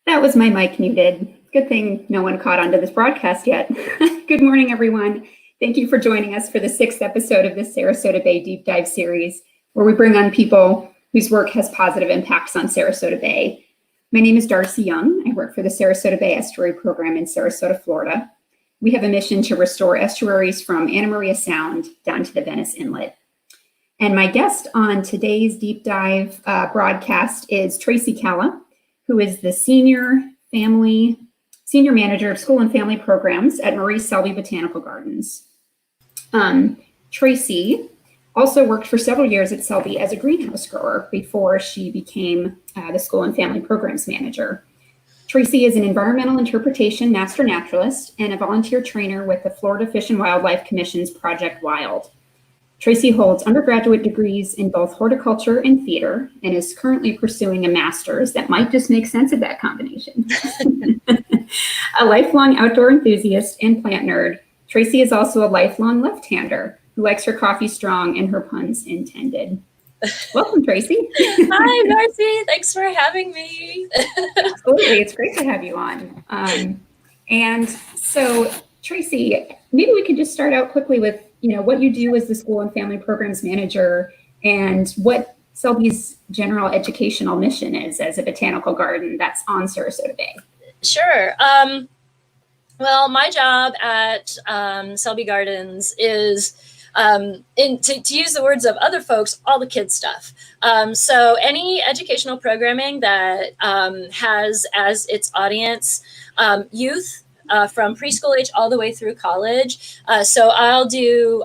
That was my mic muted. Good thing no one caught onto this broadcast yet. Good morning, everyone. Thank you for joining us for the 6th episode of this Sarasota Bay Deep Dive series, where we bring on people whose work has positive impacts on Sarasota Bay. My name is Darcy Young. I work for the Sarasota Bay Estuary Program in Sarasota, Florida. We have a mission to restore estuaries from Anna Maria Sound down to the Venice Inlet. And my guest on today's deep dive broadcast is Tracy Calla, who is the Senior Manager of School and Family Programs at Marie Selby Botanical Gardens. Tracy also worked for several years at Selby as a greenhouse grower before she became the School and Family Programs Manager. Tracy is an environmental interpretation master naturalist and a volunteer trainer with the Florida Fish and Wildlife Commission's Project WILD. Tracy holds undergraduate degrees in both horticulture and theater and is currently pursuing a master's that might just make sense of that combination. A lifelong outdoor enthusiast and plant nerd, Tracy is also a lifelong left-hander who likes her coffee strong and her puns intended. Welcome, Tracy. Hi, Darcy. Thanks for having me. Absolutely. It's great to have you on. And so, Tracy, maybe we could just start out quickly with what you do as the School and Family Programs Manager and what Selby's general educational mission is as a botanical garden that's on Sarasota Bay. Sure. Well, my job at Selby Gardens is, to use the words of other folks, all the kids stuff. So any educational programming that has as its audience youth, from preschool age all the way through college. So I'll do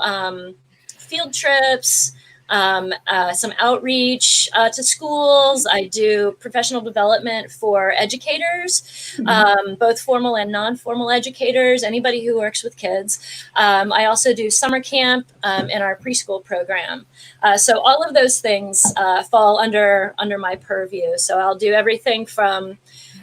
field trips, some outreach to schools. I do professional development for educators, both formal and non-formal educators, anybody who works with kids. I also do summer camp in our preschool program. So all of those things fall under my purview. So I'll do everything from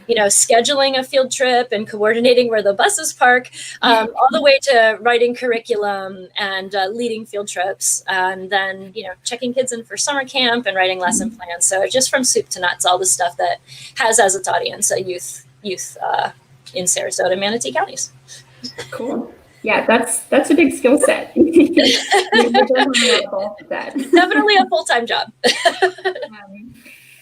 scheduling a field trip and coordinating where the buses park, all the way to writing curriculum and leading field trips, and then, checking kids in for summer camp and writing lesson plans. So just from soup to nuts, all the stuff that has as its audience a youth in Sarasota and Manatee counties. Cool. Yeah, that's a big skill set. Definitely a full-time job.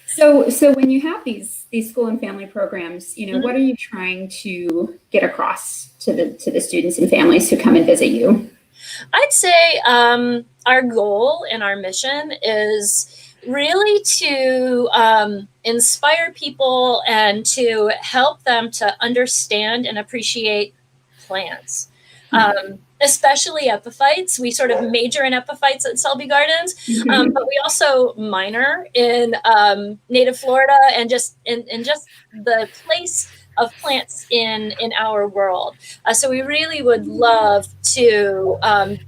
So when you have these school and family programs, what are you trying to get across to the students and families who come and visit you? I'd say our goal and our mission is really to inspire people and to help them to understand and appreciate plants. Especially epiphytes. We sort of major in epiphytes at Selby Gardens, but we also minor in native Florida and just in just the place of plants in our world. So we really would love to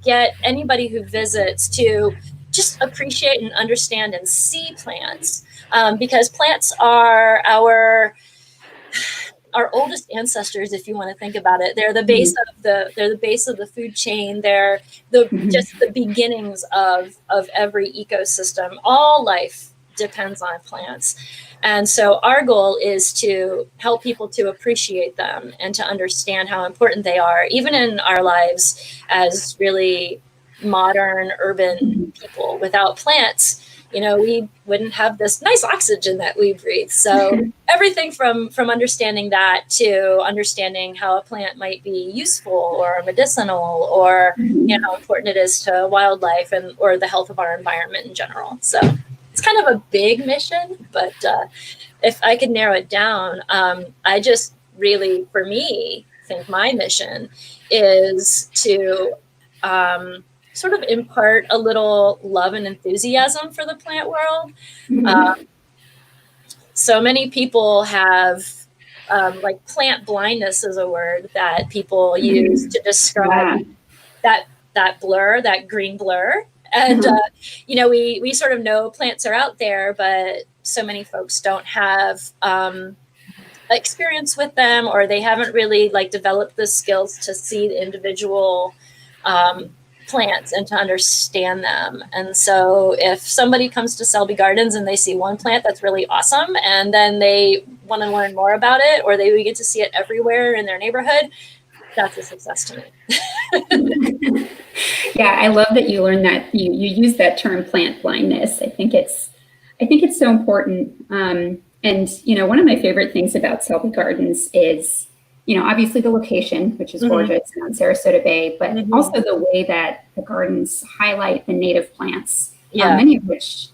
get anybody who visits to just appreciate and understand and see plants, because plants are our oldest ancestors, if you want to think about it. They're the base of the food chain. They're just the beginnings of every ecosystem. All life depends on plants. And so our goal is to help people to appreciate them and to understand how important they are, even in our lives as really modern urban people. Without plants, we wouldn't have this nice oxygen that we breathe. So everything from understanding that to understanding how a plant might be useful or medicinal, or how important it is to wildlife or the health of our environment in general. So it's kind of a big mission, but if I could narrow it down, I just really, for me, think my mission is to sort of impart a little love and enthusiasm for the plant world. So many people have, plant blindness is a word that people use to describe that blur, that green blur. And, we sort of know plants are out there, but so many folks don't have experience with them, or they haven't really developed the skills to see the individual plants and to understand them. And so if somebody comes to Selby Gardens and they see one plant that's really awesome, and then they want to learn more about it, or they get to see it everywhere in their neighborhood, that's a success to me. Yeah, I love that you learned that you use that term plant blindness. I think it's so important. And one of my favorite things about Selby Gardens is, obviously the location, which is gorgeous on Sarasota Bay, but also the way that the gardens highlight the native plants, many of which,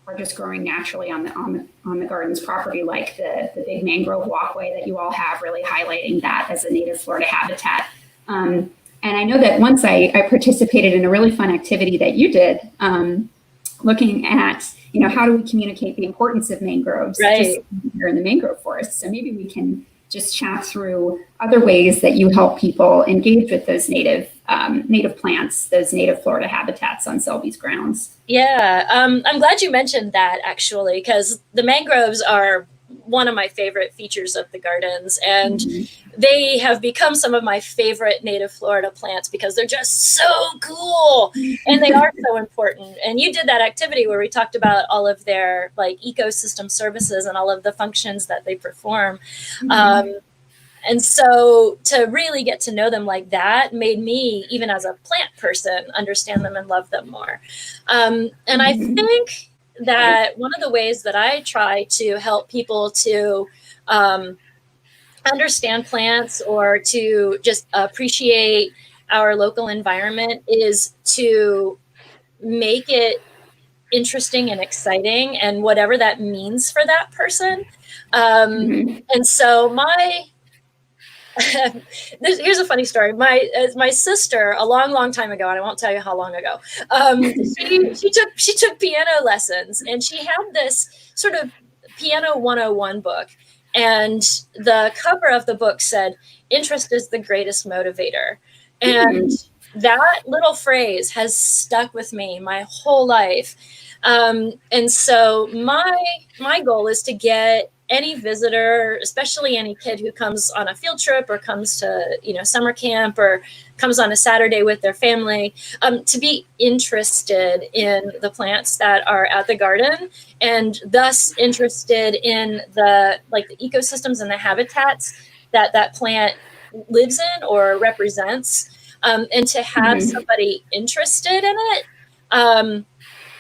are just growing naturally on the garden's property, like the big mangrove walkway that you all have, really highlighting that as a native Florida habitat. And I know that once I participated in a really fun activity that you did, looking at, how do we communicate the importance of mangroves just here in the mangrove forest? So maybe we can just chat through other ways that you help people engage with those native plants, those native Florida habitats on Selby's grounds. Yeah, I'm glad you mentioned that, actually, because the mangroves are one of my favorite features of the gardens, and they have become some of my favorite native Florida plants because they're just so cool and they are so important. And you did that activity where we talked about all of their ecosystem services and all of the functions that they perform. And so to really get to know them like that made me, even as a plant person, understand them and love them more. And I think that one of the ways that I try to help people to understand plants or to just appreciate our local environment is to make it interesting and exciting, and whatever that means for that person. And so here's a funny story. My sister, a long time ago, and I won't tell you how long ago, she took piano lessons, and she had this sort of piano 101 book, and the cover of the book said, "Interest is the greatest motivator." And that little phrase has stuck with me my whole life. And so my goal is to get any visitor, especially any kid who comes on a field trip or comes to, summer camp or comes on a Saturday with their family, to be interested in the plants that are at the garden, and thus interested in the ecosystems and the habitats that plant lives in or represents. And to have somebody interested in it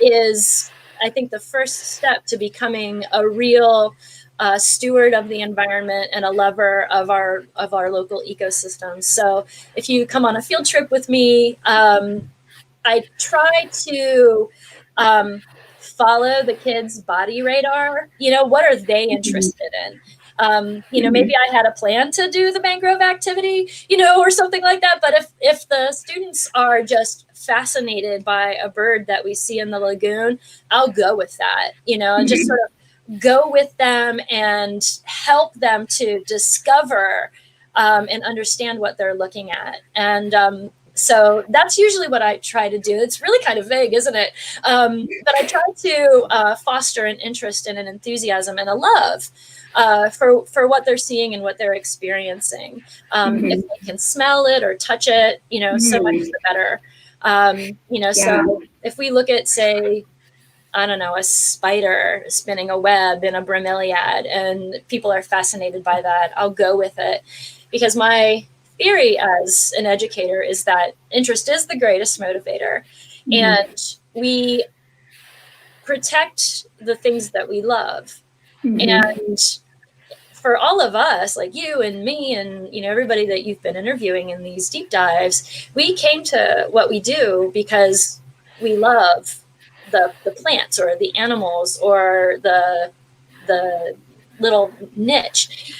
is, I think, the first step to becoming a real steward of the environment and a lover of our local ecosystems. So if you come on a field trip with me, I try to follow the kids' body radar. What are they interested in? Maybe I had a plan to do the mangrove activity, or something like that. But if the students are just fascinated by a bird that we see in the lagoon, I'll go with that, and just sort of go with them and help them to discover and understand what they're looking at. And so that's usually what I try to do. It's really kind of vague, isn't it? But I try to foster an interest and an enthusiasm and a love for what they're seeing and what they're experiencing. If they can smell it or touch it, so much the better. So if we look at, say, I don't know, a spider spinning a web in a bromeliad, and people are fascinated by that, I'll go with it, because my theory as an educator is that interest is the greatest motivator, and we protect the things that we love. And for all of us, like you and me and everybody that you've been interviewing in these deep dives, we came to what we do because we love the plants or the animals or the little niche,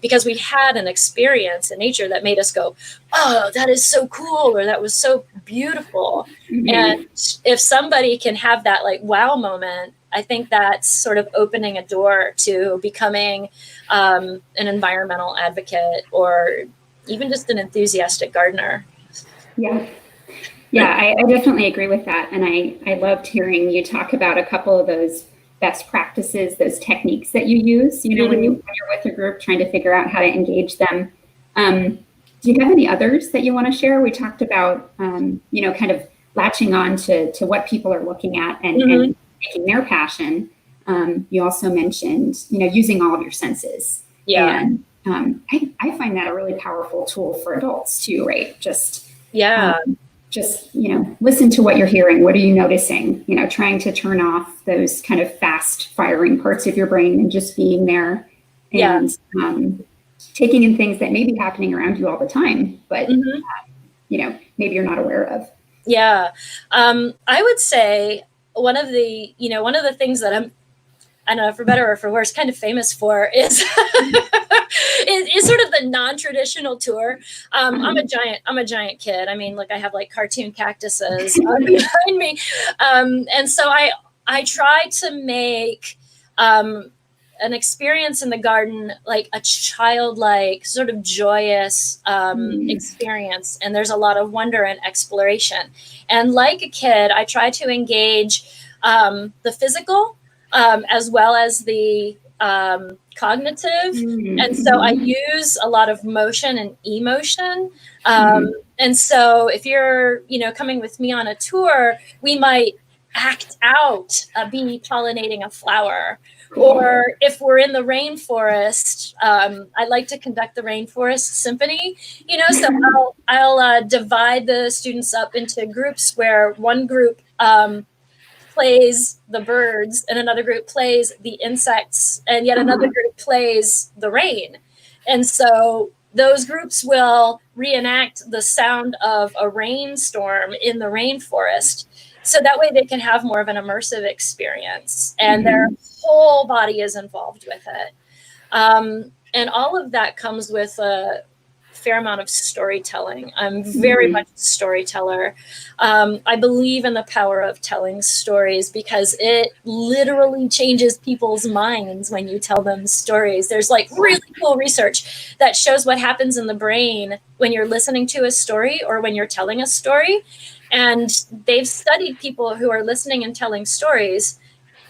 because we had an experience in nature that made us go, "Oh, that is so cool," or "That was so beautiful." And if somebody can have that wow moment, I think that's sort of opening a door to becoming an environmental advocate or even just an enthusiastic gardener. Yeah, I definitely agree with that. And I loved hearing you talk about a couple of those best practices, those techniques that you use, when you're with a group trying to figure out how to engage them. Do you have any others that you want to share? We talked about, kind of latching on to what people are looking at and making their passion. You also mentioned, using all of your senses. Yeah. And I find that a really powerful tool for adults too, right? Just listen to what you're hearing. What are you noticing? Trying to turn off those kind of fast firing parts of your brain and just being there and taking in things that may be happening around you all the time, but maybe you're not aware of. Yeah. I would say one of the things that I don't know, for better or for worse, kind of famous for is is sort of the non-traditional tour. I'm a giant kid. I mean, I have cartoon cactuses behind me, and so I try to make an experience in the garden like a childlike, sort of joyous experience, and there's a lot of wonder and exploration. And like a kid, I try to engage the physical as well as the cognitive. And so I use a lot of motion and emotion. And so if you're, coming with me on a tour, we might act out a bee pollinating a flower. Or if we're in the rainforest, I like to conduct the rainforest symphony, so I'll divide the students up into groups where one group plays the birds and another group plays the insects and yet another group plays the rain. And so those groups will reenact the sound of a rainstorm in the rainforest. So that way they can have more of an immersive experience and their whole body is involved with it. And all of that comes with a fair amount of storytelling. I'm very much a storyteller. I believe in the power of telling stories because it literally changes people's minds when you tell them stories. There's really cool research that shows what happens in the brain when you're listening to a story or when you're telling a story. And they've studied people who are listening and telling stories.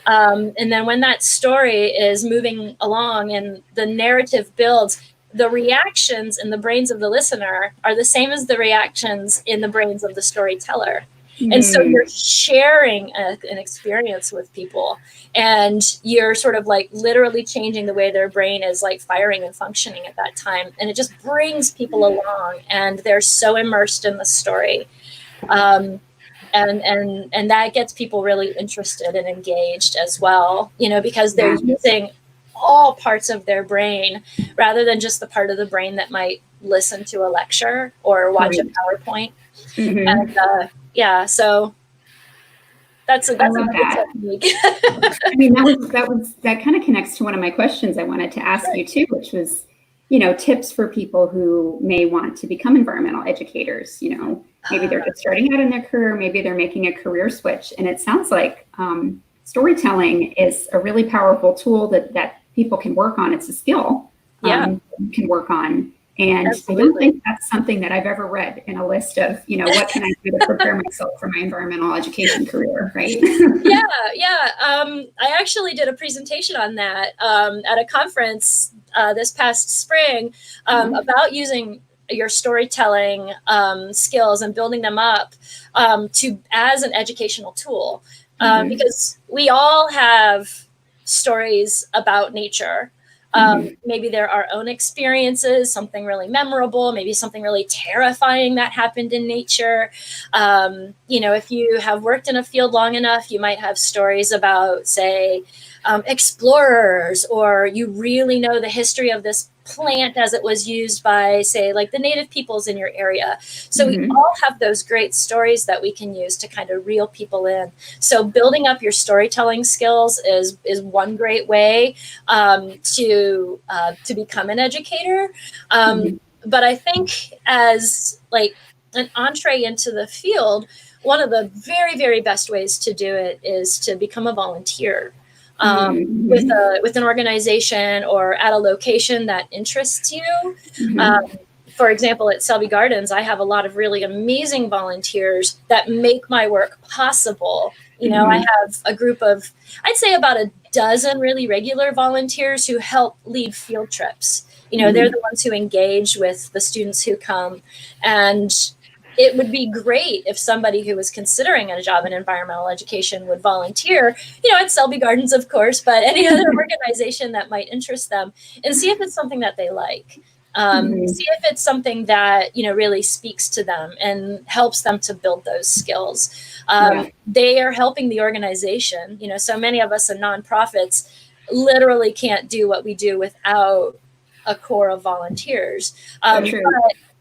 And then when that story is moving along and the narrative builds, the reactions in the brains of the listener are the same as the reactions in the brains of the storyteller. And so you're sharing an experience with people and you're sort of literally changing the way their brain is firing and functioning at that time. And it just brings people along and they're so immersed in the story. And that gets people really interested and engaged as well, because they're using all parts of their brain rather than just the part of the brain that might listen to a lecture or watch a PowerPoint. And so that's a good technique. I mean, that kind of connects to one of my questions I wanted to ask you too, which was, tips for people who may want to become environmental educators. Maybe they're just starting out in their career, maybe they're making a career switch. And it sounds like storytelling is a really powerful tool that people can work on. It's a skill you can work on. And absolutely. I don't think that's something that I've ever read in a list of, what can I do to prepare myself for my environmental education career, right? I actually did a presentation on that at a conference this past spring about using your storytelling skills and building them up as an educational tool. Because we all have stories about nature. Maybe they're our own experiences, something really memorable, maybe something really terrifying that happened in nature. If you have worked in a field long enough, you might have stories about, say, explorers, or you really know the history of this plant as it was used by, say, the native peoples in your area. So we all have those great stories that we can use to kind of reel people in. So building up your storytelling skills is one great way to become an educator. But I think as an entree into the field, one of the very, very best ways to do it is to become a volunteer. With an organization or at a location that interests you. For example, at Selby Gardens, I have a lot of really amazing volunteers that make my work possible. I have a group of, I'd say about a dozen really regular volunteers who help lead field trips. They're the ones who engage with the students who come. And it would be great if somebody who was considering a job in environmental education would volunteer, at Selby Gardens, of course, but any other organization that might interest them, and see if it's something that they like. See if it's something that, really speaks to them and helps them to build those skills. They are helping the organization. So many of us in nonprofits literally can't do what we do without a core of volunteers. But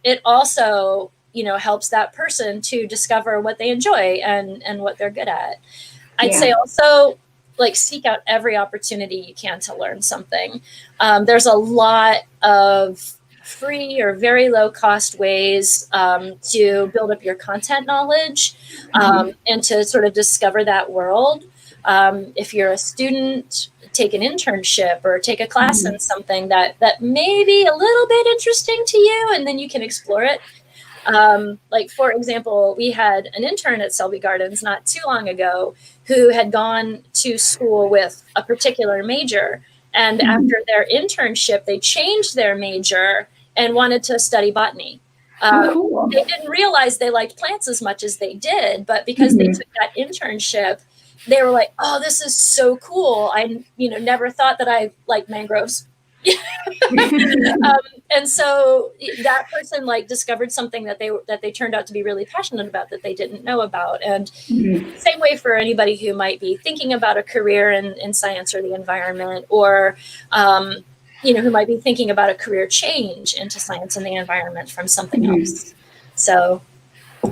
it also, helps that person to discover what they enjoy and what they're good at. I'd say also, like, seek out every opportunity you can to learn something. There's a lot of free or very low cost ways to build up your content knowledge and to sort of discover that world. If you're a student, take an internship or take a class in something that may be a little bit interesting to you, and then you can explore it. Like, for example, we had an intern at Selby Gardens not too long ago who had gone to school with a particular major. And after their internship, they changed their major and wanted to study botany. Cool. They didn't realize they liked plants as much as they did, but because they took that internship, they were like, "Oh, this is so cool. I, never thought that I liked mangroves." And so that person discovered something that they turned out to be really passionate about that they didn't know about. And same way for anybody who might be thinking about a career in science or the environment, or who might be thinking about a career change into science and the environment from something else. So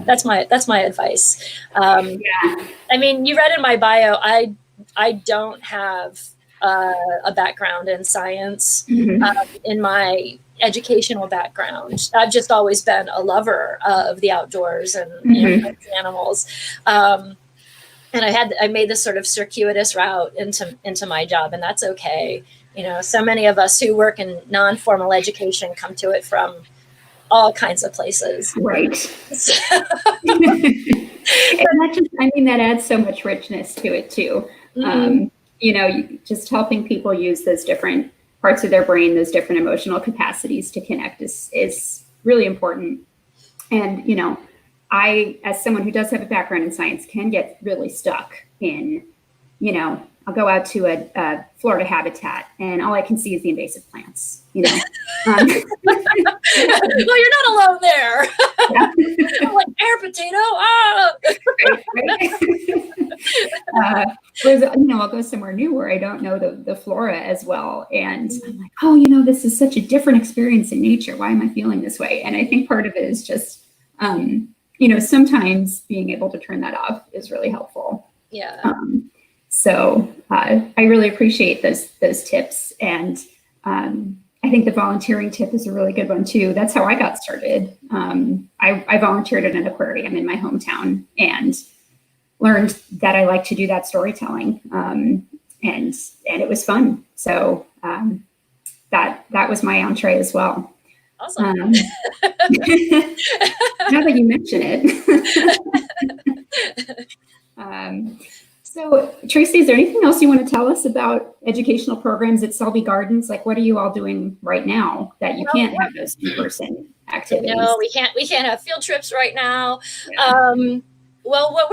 that's my advice. I mean, you read in my bio, I don't have a background in science. In my educational background, I've just always been a lover of the outdoors and animals. And I made this sort of circuitous route into my job, and that's okay. So many of us who work in non-formal education come to it from all kinds of places. Right. And that adds so much richness to it too. Just helping people use those different parts of their brain, those different emotional capacities to connect is really important. And, I, as someone who does have a background in science, can get really stuck in, I'll go out to a Florida habitat and all I can see is the invasive plants, Well, you're not alone there. I'm like, air potato. Whereas, I'll go somewhere new where I don't know the flora as well. And I'm like, oh, this is such a different experience in nature. Why am I feeling this way? And I think part of it is just, sometimes being able to turn that off is really helpful. Yeah. So I really appreciate those tips. And I think the volunteering tip is a really good one too. That's how I got started. I volunteered at an aquarium in my hometown and learned that I like to do that storytelling. And it was fun. So that was my entree as well. Awesome. Now that you mention it. So Tracy, is there anything else you want to tell us about educational programs at Selby Gardens? Like, what are you all doing right now that you can't have those in-person activities? No, we can't have field trips right now. Yeah. Well, what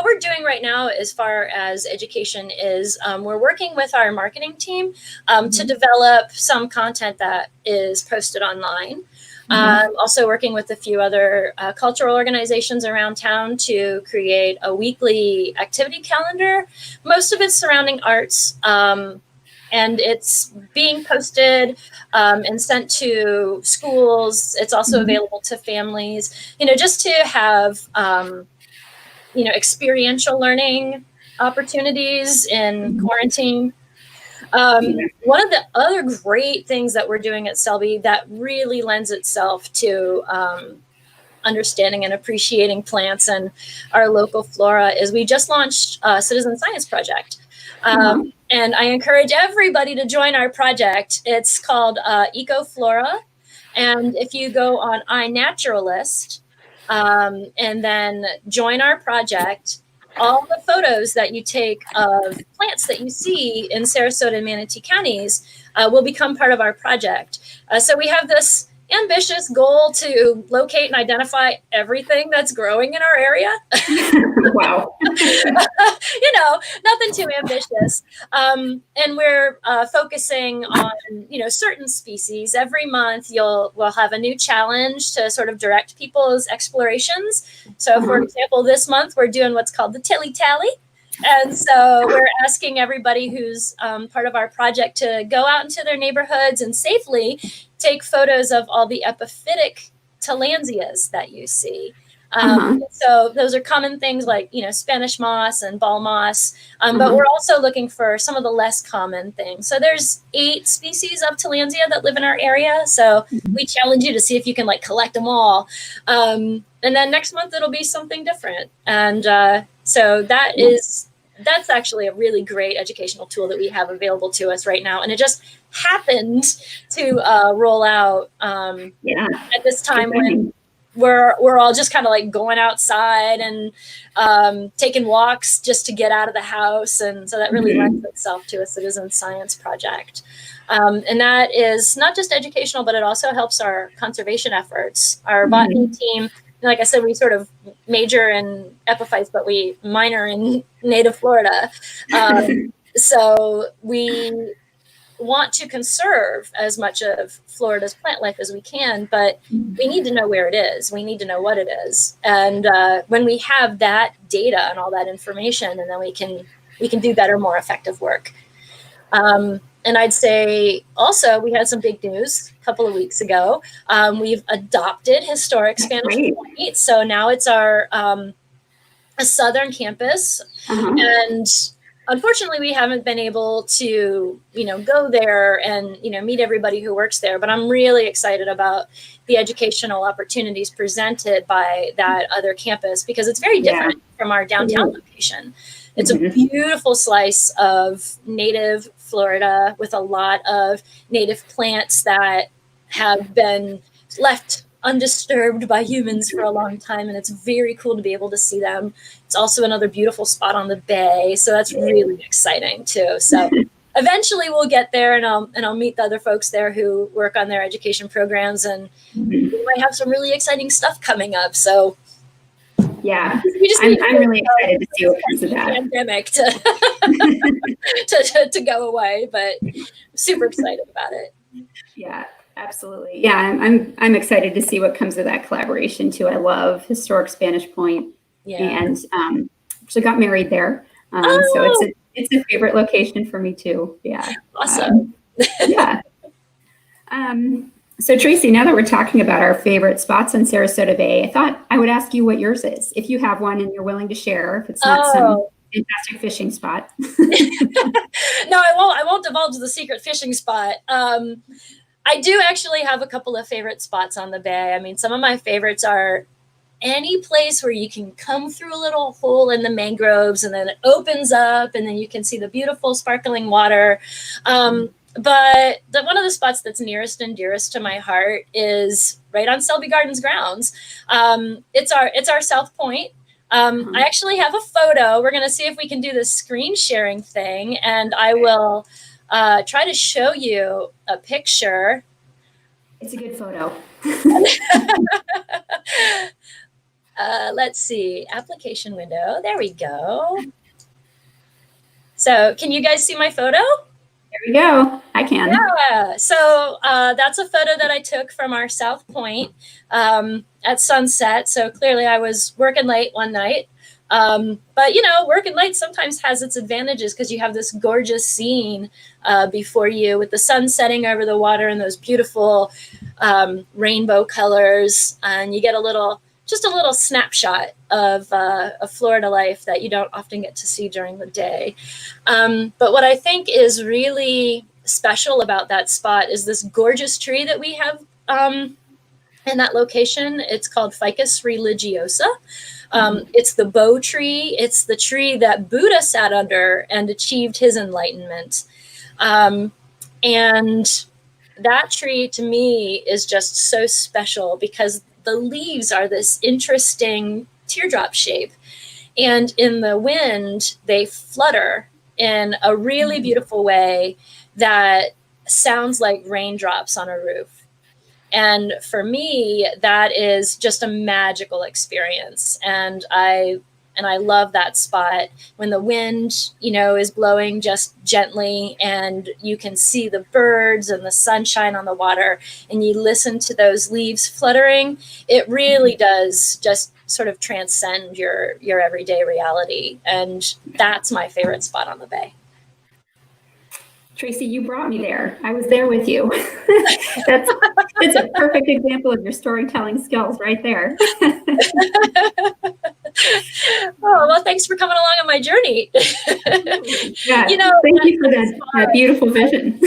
we're doing right now as far as education is we're working with our marketing team to develop some content that is posted online. Also working with a few other cultural organizations around town to create a weekly activity calendar. Most of it's surrounding arts, and it's being posted and sent to schools. It's also available to families, just to have, experiential learning opportunities in quarantine. One of the other great things that we're doing at Selby that really lends itself to understanding and appreciating plants and our local flora is we just launched a citizen science project. And I encourage everybody to join our project. It's called EcoFlora. And if you go on iNaturalist and then join our project, all the photos that you take of plants that you see in Sarasota and Manatee counties will become part of our project. So we have this ambitious goal to locate and identify everything that's growing in our area. Wow. Nothing too ambitious. And we're focusing on, certain species. Every month we'll have a new challenge to sort of direct people's explorations. So for example, this month we're doing what's called the Tilly Tally. And so we're asking everybody who's part of our project to go out into their neighborhoods and safely take photos of all the epiphytic tillandsias that you see. So those are common things like, Spanish moss and ball moss, but we're also looking for some of the less common things. So there's 8 species of tillandsia that live in our area. So we challenge you to see if you can collect them all. And then next month it'll be something different. And so that's actually a really great educational tool that we have available to us right now. And it just happened to roll out at this time when we're all just kind of going outside and taking walks just to get out of the house. And so that really lends itself to a citizen science project. And that is not just educational, but it also helps our conservation efforts. Our botany team, like I said, we sort of major in epiphytes, but we minor in native Florida. So we want to conserve as much of Florida's plant life as we can, but we need to know where it is. We need to know what it is. And when we have that data and all that information, and then we can do better, more effective work. And I'd say also we had some big news a couple of weeks ago. We've adopted historic Spanish Point. So now it's our a southern campus. And unfortunately, we haven't been able to, go there and, meet everybody who works there. But I'm really excited about the educational opportunities presented by that other campus because it's very different from our downtown location. It's a beautiful slice of native Florida with a lot of native plants that have been left undisturbed by humans for a long time. And it's very cool to be able to see them. It's also another beautiful spot on the bay. So that's really exciting too. So eventually we'll get there and I'll meet the other folks there who work on their education programs, and we might have some really exciting stuff coming up. So yeah, I'm really excited to see what comes of that pandemic to go away, but super excited about it. Yeah, absolutely. Yeah, I'm excited to see what comes of that collaboration too. I love historic Spanish Point, and actually got married there, so it's a favorite location for me too. Yeah, awesome. So Tracy, now that we're talking about our favorite spots in Sarasota Bay, I thought I would ask you what yours is, if you have one and you're willing to share, if it's not some fantastic fishing spot. No, I won't divulge the secret fishing spot. I do actually have a couple of favorite spots on the bay. I mean, some of my favorites are any place where you can come through a little hole in the mangroves and then it opens up and then you can see the beautiful sparkling water. But one of the spots that's nearest and dearest to my heart is right on Selby Gardens grounds. It's our South Point. I actually have a photo. We're going to see if we can do this screen sharing thing, and I will try to show you a picture. It's a good photo. Let's see, application window. There we go. So can you guys see my photo? There we go. I can. Yeah. So that's a photo that I took from our South Point at sunset. So clearly I was working late one night. But, working late sometimes has its advantages because you have this gorgeous scene before you with the sun setting over the water and those beautiful rainbow colors. And you get just a little snapshot of Florida life that you don't often get to see during the day. But what I think is really special about that spot is this gorgeous tree that we have in that location. It's called Ficus religiosa. It's the bow tree. It's the tree that Buddha sat under and achieved his enlightenment. And that tree to me is just so special because the leaves are this interesting teardrop shape. And in the wind, they flutter in a really beautiful way that sounds like raindrops on a roof. And for me, that is just a magical experience. And I love that spot when the wind, is blowing just gently and you can see the birds and the sunshine on the water and you listen to those leaves fluttering. It really does just sort of transcend your everyday reality. And that's my favorite spot on the bay. Tracy, you brought me there. I was there with you. That's a perfect example of your storytelling skills right there. Oh, well, thanks for coming along on my journey. Yeah, thank you for that beautiful vision.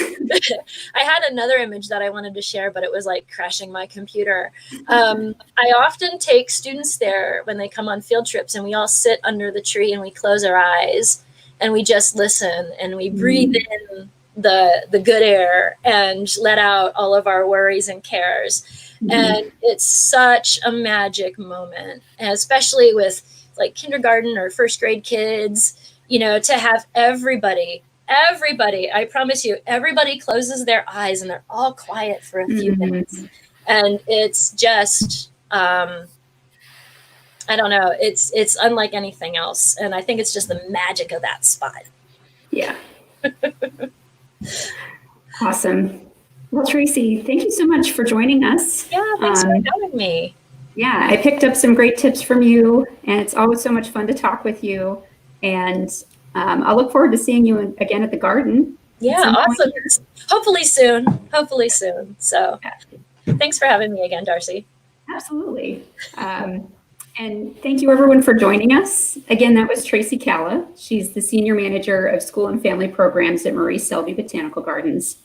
I had another image that I wanted to share, but it was like crashing my computer. I often take students there when they come on field trips and we all sit under the tree and we close our eyes and we just listen and we breathe in the good air and let out all of our worries and cares. And it's such a magic moment, and especially with like kindergarten or first grade kids, to have everybody, I promise you, everybody closes their eyes and they're all quiet for a few minutes. And it's just, I don't know, it's unlike anything else. And I think it's just the magic of that spot. Yeah. Awesome. Well, Tracy, thank you so much for joining us. Yeah, thanks for having me. Yeah, I picked up some great tips from you, and it's always so much fun to talk with you. And I'll look forward to seeing you again at the garden. Yeah, awesome. Hopefully soon. So thanks for having me again, Darcy. Absolutely. And thank you everyone for joining us. Again, that was Tracy Calla. She's the Senior Manager of School and Family Programs at Marie Selby Botanical Gardens.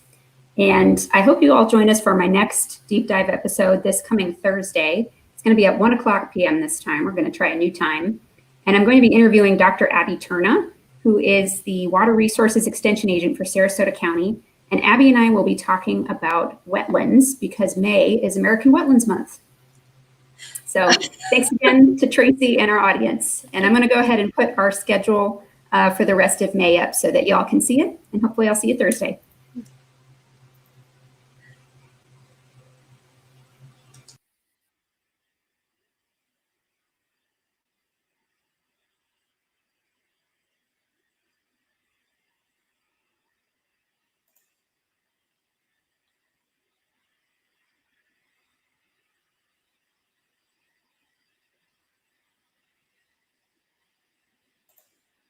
And I hope you all join us for my next deep dive episode this coming Thursday. It's going to be at 1:00 p.m. this time. We're going to try a new time. And I'm going to be interviewing Dr. Abby Turna, who is the Water Resources Extension Agent for Sarasota County. And Abby and I will be talking about wetlands because May is American Wetlands Month. So thanks again to Tracy and our audience. And I'm going to go ahead and put our schedule for the rest of May up so that y'all can see it. And hopefully I'll see you Thursday.